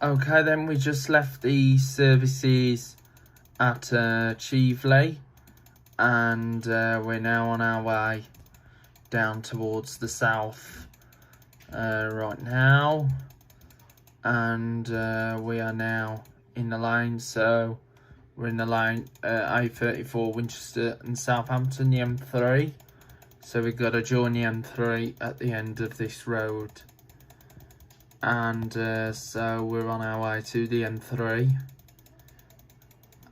Okay, then we just left the services at Chieveley, and we're now on our way down towards the south right now, and we are now in the lane. So we're in the lane A34 Winchester and Southampton, the M3. So we've got to join the M3 at the end of this road. And so we're on our way to the M3.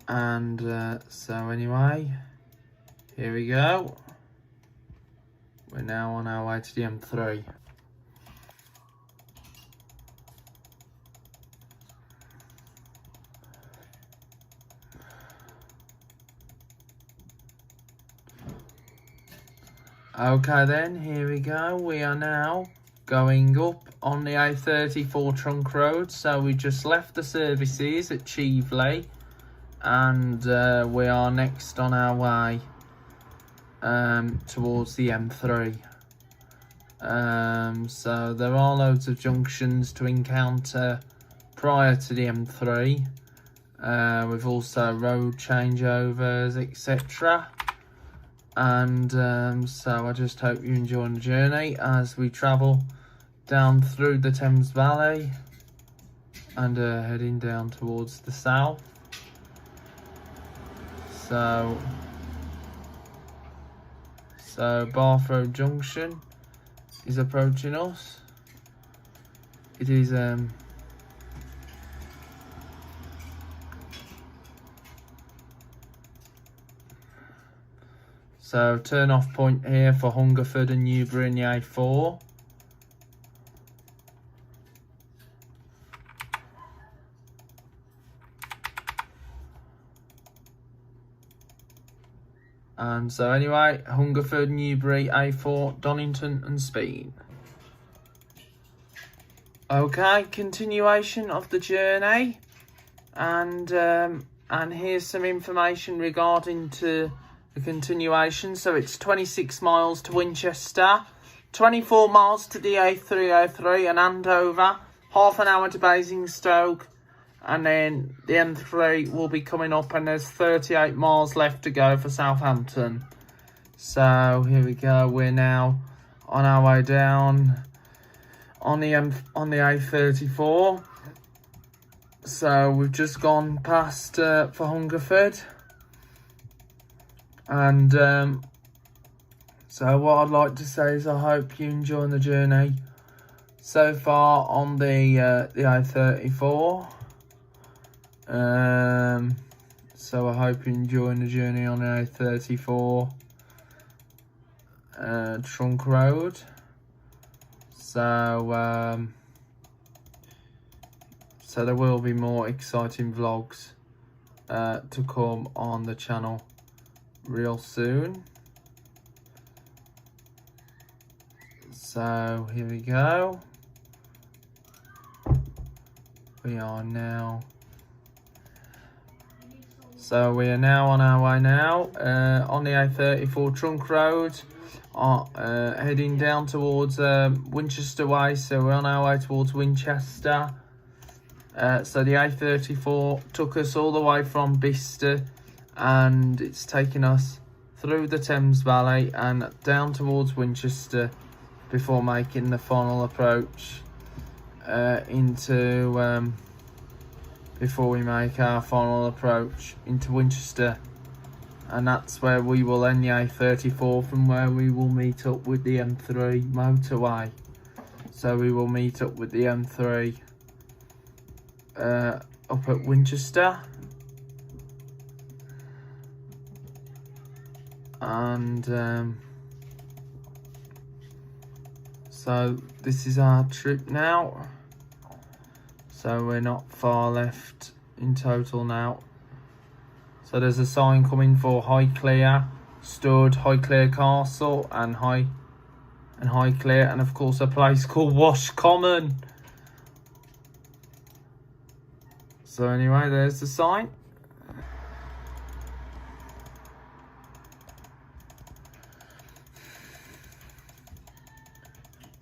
And so anyway, here we go. We're now on our way to the M3. Okay then, here we go. We are now going up on the A34 trunk road. So we just left the services at Chieveley, and we are next on our way towards the M3. So there are loads of junctions to encounter prior to the M3, with also road changeovers, etc. And so I just hope you enjoy the journey as we travel down through the Thames Valley and heading down towards the south. So Bath Road Junction is approaching us. It is so turn off point here for Hungerford and Newbury in the A4. And so anyway, Hungerford, Newbury, A4, Donington and Speen. Okay, continuation of the journey. And here's some information regarding to the continuation. So it's 26 miles to Winchester, 24 miles to the A303 and Andover, half an hour to Basingstoke, and then the M3 will be coming up, and there's 38 miles left to go for Southampton. So here we go. We're now on our way down on the A34. So we've just gone past for Hungerford, and so what I'd like to say is I hope you're enjoying the journey so far on the A34. So I hope you're enjoying the journey on the A34 trunk road. So so there will be more exciting vlogs to come on the channel real soon. So here we go. We are now on our way now on the A34 trunk road, heading down towards Winchester way. So we're on our way towards Winchester. So the A34 took us all the way from Bicester, and it's taken us through the Thames Valley and down towards Winchester before making the final approach before we make our final approach into Winchester, and that's where we will end the A34, from where we will meet up with the M3 motorway. So we will meet up with the M3 up at Winchester, and so this is our trip now. So we're not far left in total now. So there's a sign coming for Highclere Stud, Highclere Castle, and Highclere, and of course a place called Wash Common. So anyway, there's the sign.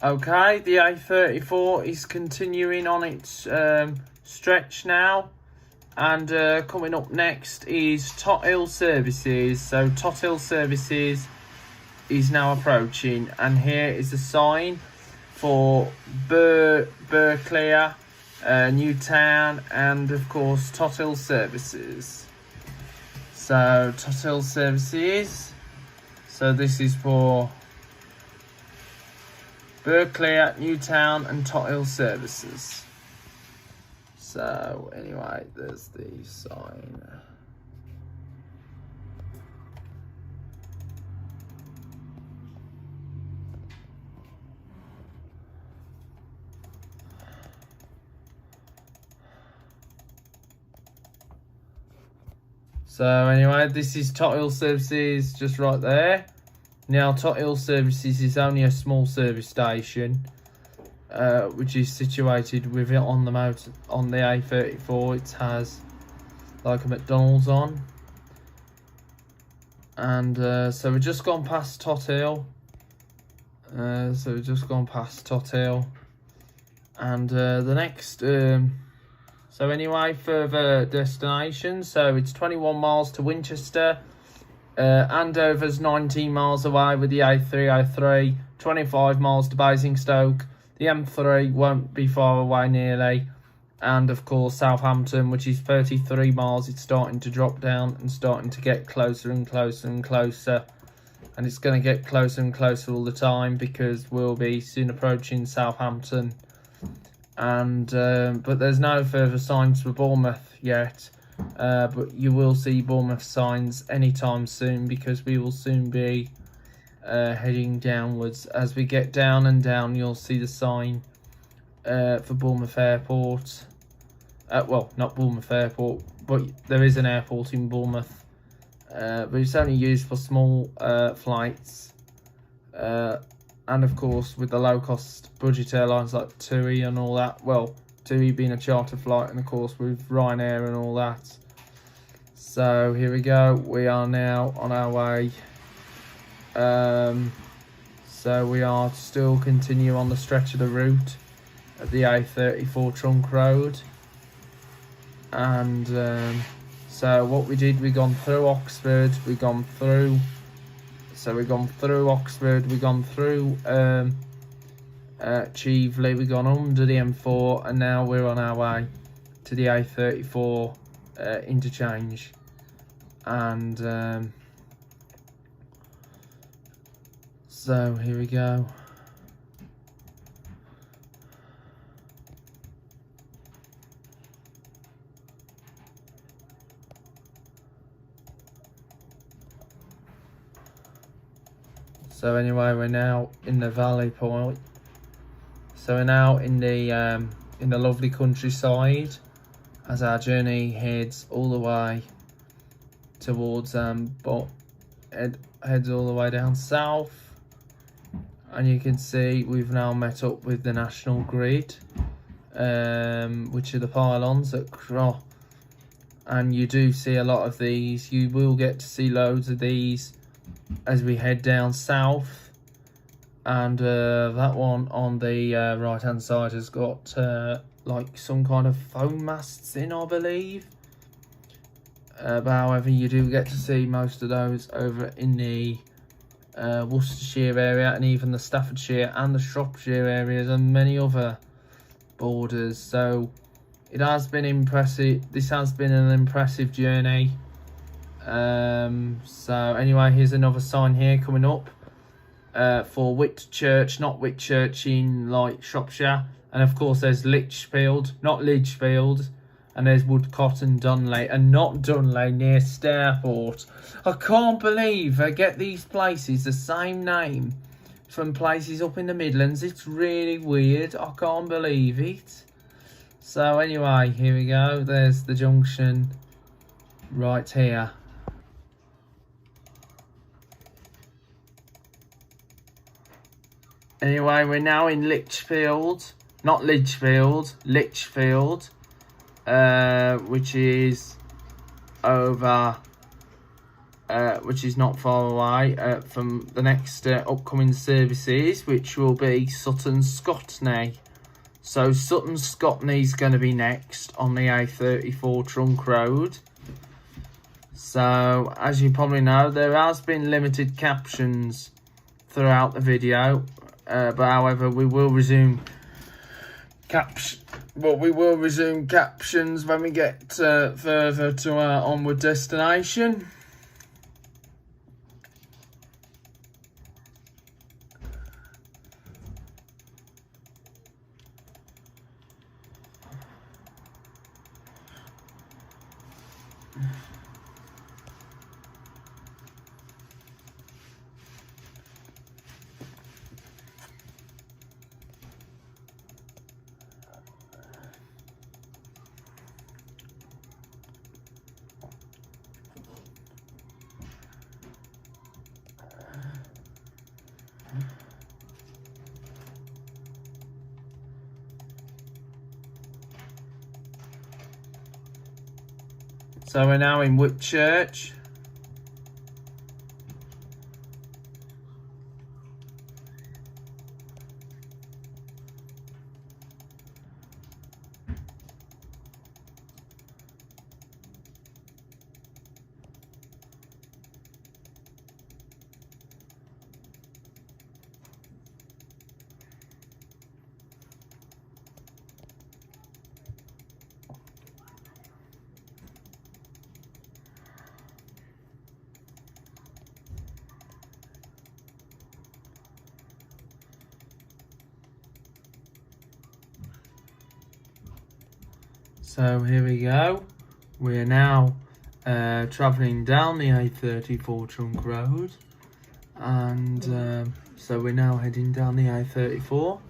Okay, the A34 is continuing on its stretch now. And coming up next is Tot Hill Services. So Tot Hill Services is now approaching, and here is a sign for Burclere, Newtown, and of course Tot Hill Services. So Tot Hill Services. So this is for Burclere, Newtown, and Tot Hill Services. So anyway, there's the sign. So anyway, this is Tot Hill Services just right there. Now Tot Hill Services is only a small service station, which is situated with it on the A34. It has like a McDonald's on, and so we've just gone past Tot Hill. And the next. So anyway, further destination. So it's 21 miles to Winchester. Andover's 19 miles away with the A303. 25 miles to Basingstoke. The M3 won't be far away nearly. And of course Southampton, which is 33 miles. It's starting to drop down and starting to get closer and closer and closer. And it's going to get closer and closer all the time, because we'll be soon approaching Southampton. And but there's no further signs for Bournemouth yet, but you will see Bournemouth signs anytime soon, because we will soon be heading downwards. As we get down and down, you'll see the sign for Bournemouth Airport. Well, not Bournemouth Airport, but there is an airport in Bournemouth, but it's only used for small flights. And of course, with the low-cost budget airlines like TUI and all that. Well, TUI being a charter flight, and of course with Ryanair and all that. So here we go. We are now on our way. So we are still continue on the stretch of the route of the A34 Trunk Road. And so what we did, we gone through Oxford, we gone through. So we've gone through Oxford, we've gone through Chieveley, we've gone under the M4, and now we're on our way to the A34 interchange. And so here we go. So anyway, we're now in the Valley Point. So we're now in the lovely countryside, as our journey heads all the way towards heads all the way down south. And you can see we've now met up with the National Grid, which are the pylons that cross. And you do see a lot of these. You will get to see loads of these as we head down south. And that one on the right hand side has got like some kind of foam masts in, I believe. But however, you do get to see most of those over in the Worcestershire area, and even the Staffordshire and the Shropshire areas, and many other borders. So it has been impressive. This has been an impressive journey. So anyway, here's another sign here coming up for Whitchurch, not Whitchurch in like Shropshire. And of course there's Lichfield, not Lichfield. And there's Woodcott and Dunley, and not Dunley near Stareport. I can't believe I get these places the same name from places up in the Midlands. It's really weird. I can't believe it. So anyway, here we go. There's the junction right here. Anyway, we're now in Lichfield. Not Lichfield, Lichfield. Which is over, which is not far away from the next upcoming services, which will be Sutton Scotney. So Sutton Scotney is going to be next on the A34 Trunk Road. So, as you probably know, there has been limited captions throughout the video, but however, we will resume captions when we get further to our onward destination. So we're now in Whitchurch. So here we go. We're now travelling down the A34 Trunk Road, and so we're now heading down the A34.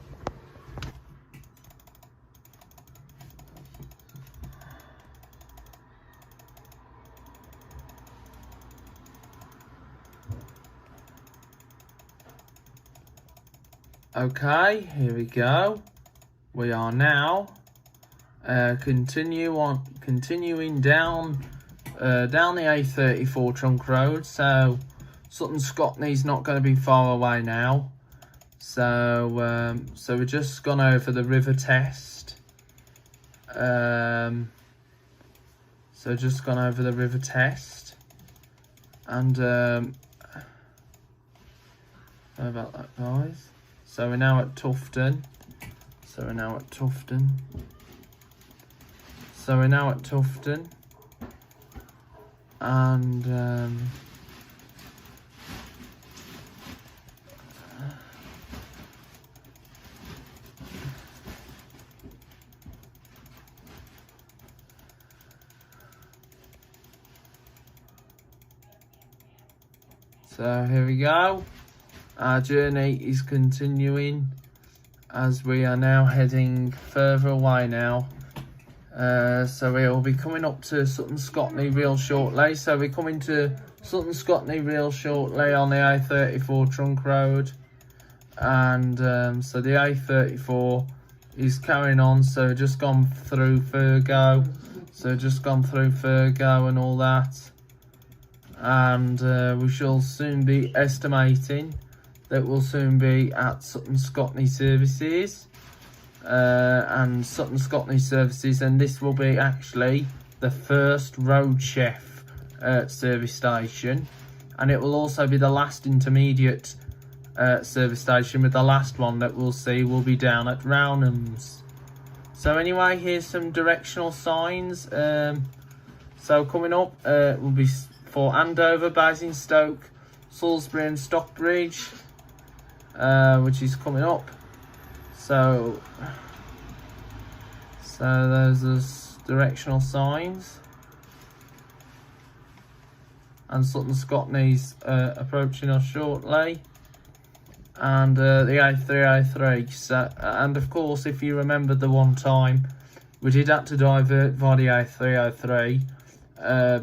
Okay, here we go. We are now continuing down down the A34 Trunk Road. So Sutton Scotney's not going to be far away now. So so we've just gone over the river test. So just gone over the river test, and sorry about that, guys. So we're now at Tufton. So we're now at Tufton. And so here we go. Our journey is continuing as we are now heading further away now. So we'll be coming up to Sutton Scotney real shortly. So we're coming to Sutton Scotney real shortly on the A34 Trunk Road. And so the A34 is carrying on. So just gone through Firgo. And all that. And we shall soon be estimating that we'll soon be at Sutton Scotney services. And Sutton Scotney services, and this will be actually the first Road Chef service station, and it will also be the last intermediate service station, with the last one that we'll see will be down at Rownhams. So anyway, here's some directional signs. So coming up will be for Andover, Basingstoke, Salisbury and Stockbridge, which is coming up. So those are directional signs, and Sutton Scotney's approaching us shortly, and the A303. So, and of course, if you remember the one time we did have to divert via the A303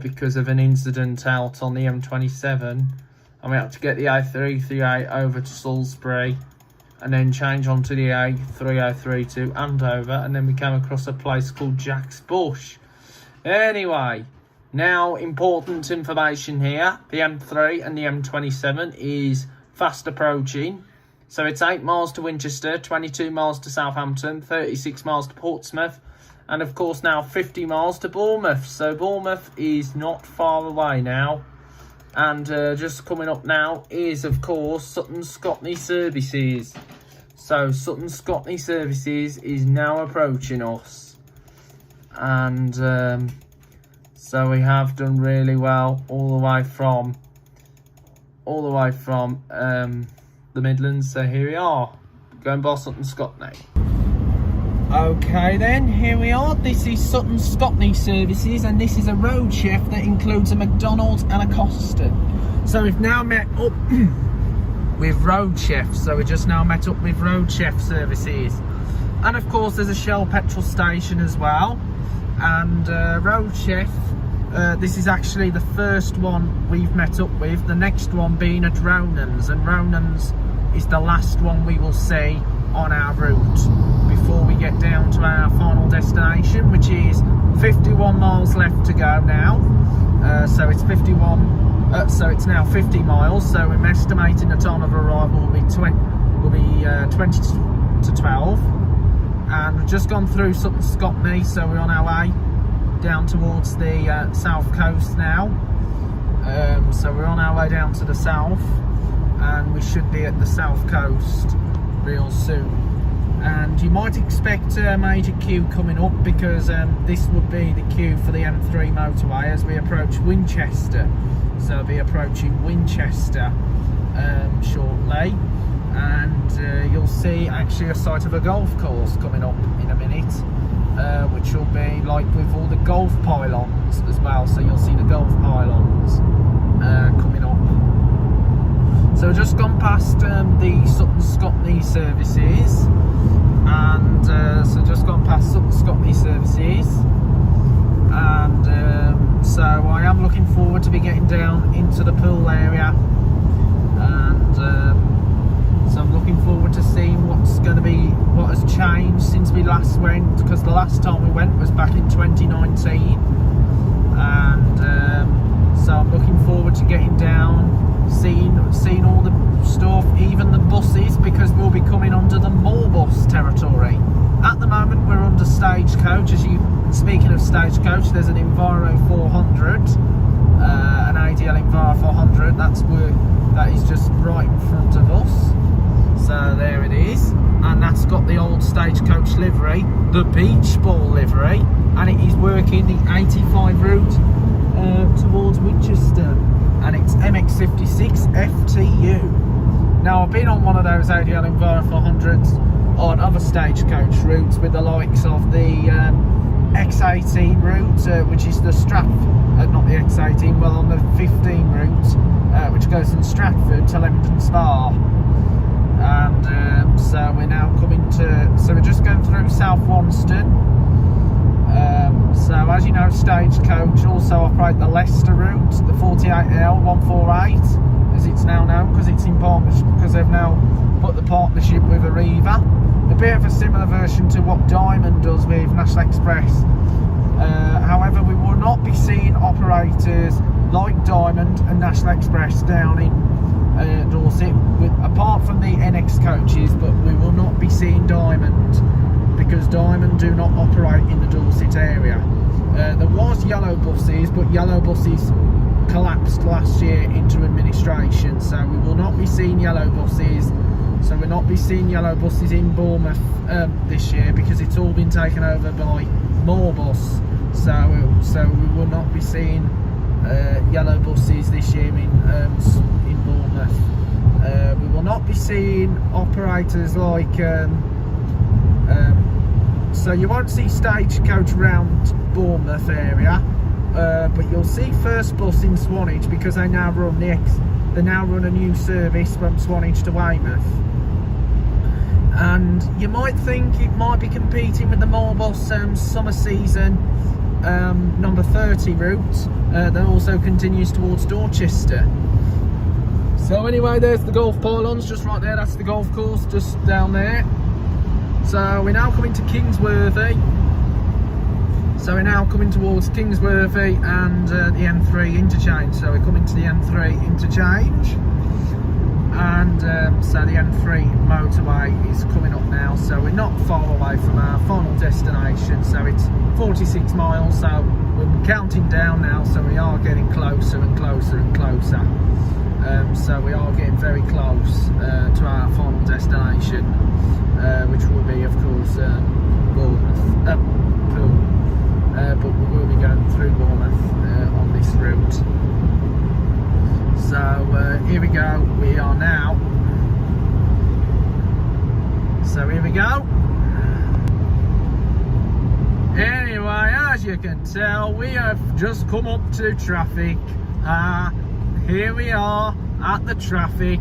because of an incident out on the M27, and we had to get the A338 over to Salisbury, and then change onto the A303 to Andover, and then we came across a place called Jack's Bush. Anyway, now important information here. The M3 and the M27 is fast approaching. So it's 8 miles to Winchester, 22 miles to Southampton, 36 miles to Portsmouth, and of course now 50 miles to Bournemouth. So Bournemouth is not far away now. And just coming up now is, of course, Sutton Scotney services. So Sutton Scotney services is now approaching us. And so we have done really well all the way from the Midlands. So here we are, going by Sutton Scotney. Okay then, here we are. This is Sutton Scotney services, and this is a road chef that includes a McDonald's and a Costa. So we've now met up with road chefs. So we just now met up with road chef services, and of course there's a Shell petrol station as well. And road chef, this is actually the first one we've met up with. The next one being at Rownhams, and Rownhams is the last one we will see on our route before we get down to our final destination, which is 51 miles left to go now. So it's 51. So it's now 50 miles. So we're estimating the time of arrival will be 20 to 12. And we've just gone through Sutton Scotney, so we're on our way down towards the south coast now. So we're on our way down to the south, and we should be at the south coast real soon. And you might expect a major queue coming up, because this would be the queue for the M3 motorway as we approach Winchester. So I'll be approaching Winchester shortly, and you'll see actually a sight of a golf course coming up in a minute, which will be like with all the golf pylons as well. So you'll see the golf pylons coming up. So we've just gone past the Sutton Scotney services, and so just gone past Sutton Scotney services, and so I am looking forward to be getting down into the pool area, and so I'm looking forward to seeing what has changed since we last went, because the last time we went was back in 2019, and so I'm looking forward to getting down, seeing all the stuff, even the buses, because we'll be coming under the Moorbus territory. At the moment we're under Stagecoach. Speaking of Stagecoach, there's an Enviro 400, an ADL Enviro 400. That is just right in front of us. So there it is, and that's got the old Stagecoach livery, the beach ball livery, and it is working the 85 route towards Winchester, and it's MX56 FTU. Now I've been on one of those ADL Enviro 400s on other Stagecoach routes with the likes of the X18 route, which is the not the X18, well, on the 15 route, which goes from Stratford to Leamington Spa. And so we're now so we're just going through South Wanston. So as you know, Stagecoach also operate the Leicester route, the 48L 148, as it's now known, because it's in partnership, because they've now put the partnership with Arriva. A bit of a similar version to what Diamond does with National Express. However, we will not be seeing operators like Diamond and National Express down in Dorset, apart from the NX coaches, but we will not be seeing Diamond, because Diamond do not operate in the Dorset area. There was yellow buses, but yellow buses collapsed last year into administration, so we will not be seeing yellow buses. So we'll not be seeing yellow buses in Bournemouth this year, because it's all been taken over by Moorbus. So we will not be seeing yellow buses this year in Bournemouth. We will not be seeing operators like so you won't see Stagecoach round Bournemouth area, but you'll see First Bus in Swanage, because they now run a new service from Swanage to Weymouth. And you might think it might be competing with the Moorbus summer season number 30 route that also continues towards Dorchester. So anyway, there's the golf pylons just right there. That's the golf course just down there. So we're now coming to Kingsworthy. So we're now coming towards Kingsworthy and the M3 interchange. So we're coming to the M3 interchange, And so the M3 motorway is coming up now, so we're not far away from our final destination. So it's 46 miles, so we're counting down now, so we are getting closer and closer and closer. So we are getting very close to our final destination, which will be, of course, Bournemouth, but we will be going through Bournemouth on this route. So here we go, we are now. So here we go. Anyway, as you can tell, we have just come up to traffic. Here we are at the traffic.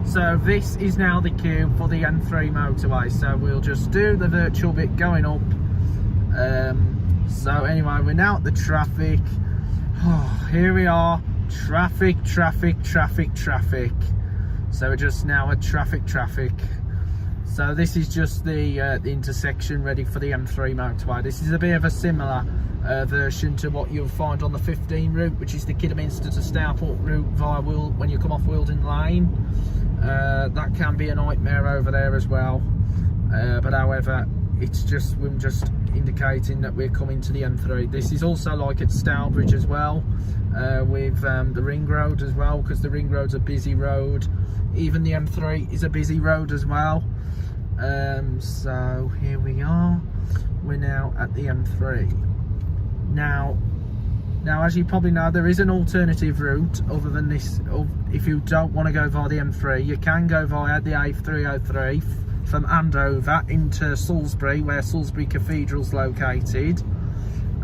So this is now the queue for the M3 motorway. So we'll just do the virtual bit going up. So anyway, we're now at the traffic. Oh, here we are. Traffic. So we're just now at traffic. So this is just the intersection ready for the M3 motorway. This is a bit of a similar version to what you'll find on the 15 route, which is the Kidderminster to Stourport route via when you come off Wildon Lane. That can be a nightmare over there as well. But however, we're just indicating that we're coming to the M3. This is also like at Stourbridge as well, with the ring road as well, because the ring road's a busy road. Even the M3 is a busy road as well. So here we are. We're now at the M3. Now as you probably know, there is an alternative route other than this. If you don't want to go via the M3, you can go via the A303 from Andover into Salisbury, where Salisbury Cathedral's located,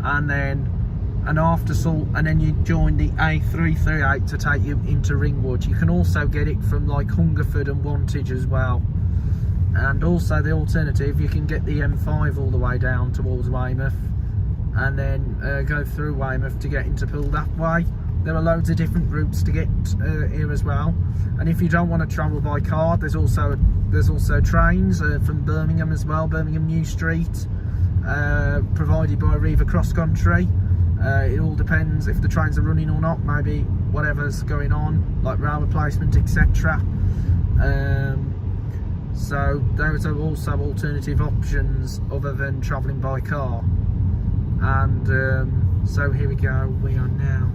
and then you join the A338 to take you into Ringwood. You can also get it from like Hungerford and Wantage as well. And also the alternative, you can get the M5 all the way down towards Weymouth, and then go through Weymouth to get into Poole that way. There are loads of different routes to get here as well. And if you don't want to travel by car, there's also trains from Birmingham as well, Birmingham New Street, provided by Riva Cross Country. It all depends if the trains are running or not, maybe whatever's going on, like rail replacement, etc. So those are also alternative options other than travelling by car. And so here we go, we are now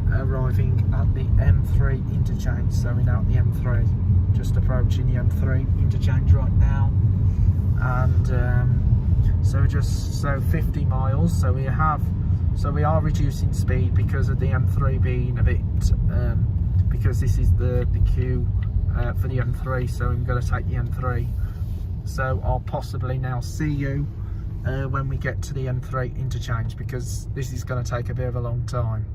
arriving at the M3 interchange. So we're now at the M3, just approaching the M3 interchange right now. And so 50 miles, so we are reducing speed because of the M3 being a bit because this is the queue for the M3, so I'm going to take the M3. So I'll possibly now see you when we get to the M3 interchange, because this is going to take a bit of a long time.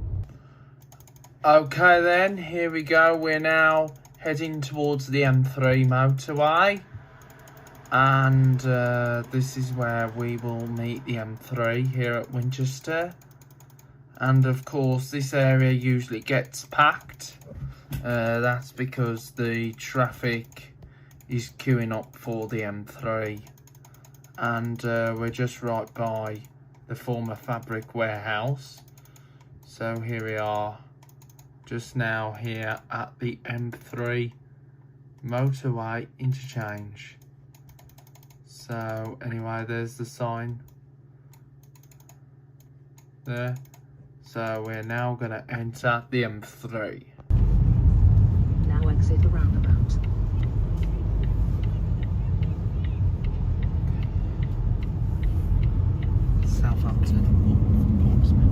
Okay then, here we go. We're now heading towards the M3 motorway, and this is where we will meet the M3 here at Winchester. And of course this area usually gets packed. That's because the traffic is queuing up for the M3, and we're just right by the former fabric warehouse. So here we are, just now here at the M3 motorway interchange. So anyway, there's the sign there. So we're now going to enter the M3. Now exit the roundabout. Southampton, Portsmouth.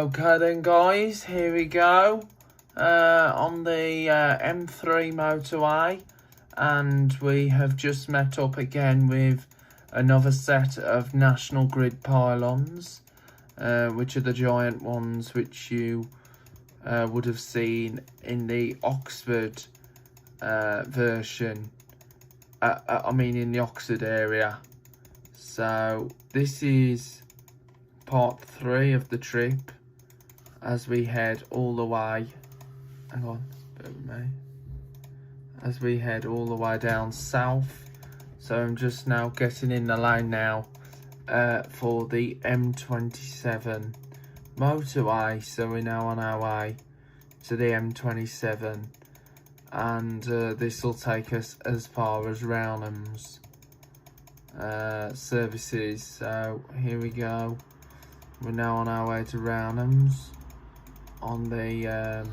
Okay then guys, here we go on the M3 motorway, and we have just met up again with another set of National Grid pylons, which are the giant ones which you would have seen in the Oxford version, I mean in the Oxford area. So this is part 3 of the trip as we head all the way, hang on, bear with me, as we head all the way down south. So I'm just now getting in the lane now for the M27 motorway. So we're now on our way to the M27, and this will take us as far as Rownhams services. So here we go. We're now on our way to Rownhams on the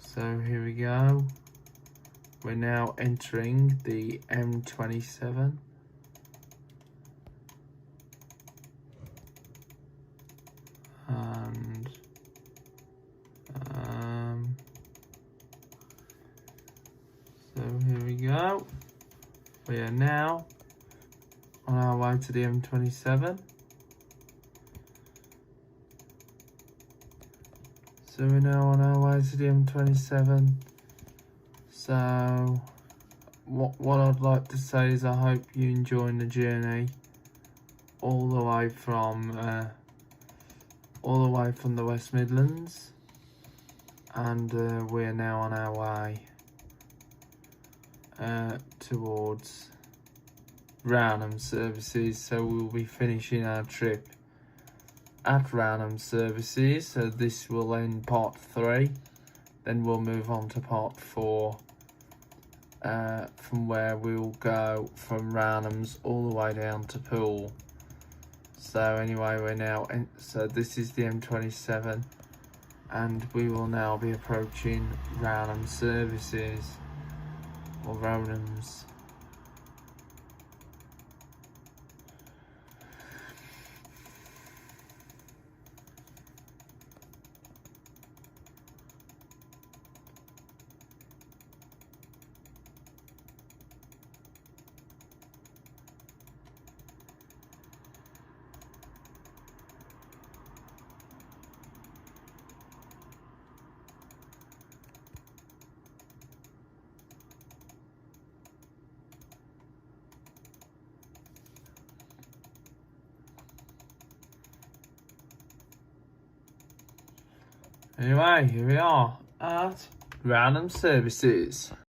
so here we go. We're now entering the M27. And so here we go. We are now on our way to the M27. So we're now on our way to the M27. So what I'd like to say is I hope you enjoying the journey all the way from the West Midlands, and we're now on our way towards Rownham services. So we'll be finishing our trip at Rownham services. So this will end part 3, then we'll move on to part 4, from where we'll go from Rownhams all the way down to Poole. So anyway, we're now so this is the M27, and we will now be approaching Rownham services, or Rownhams. Anyway, here we are at Rownham services.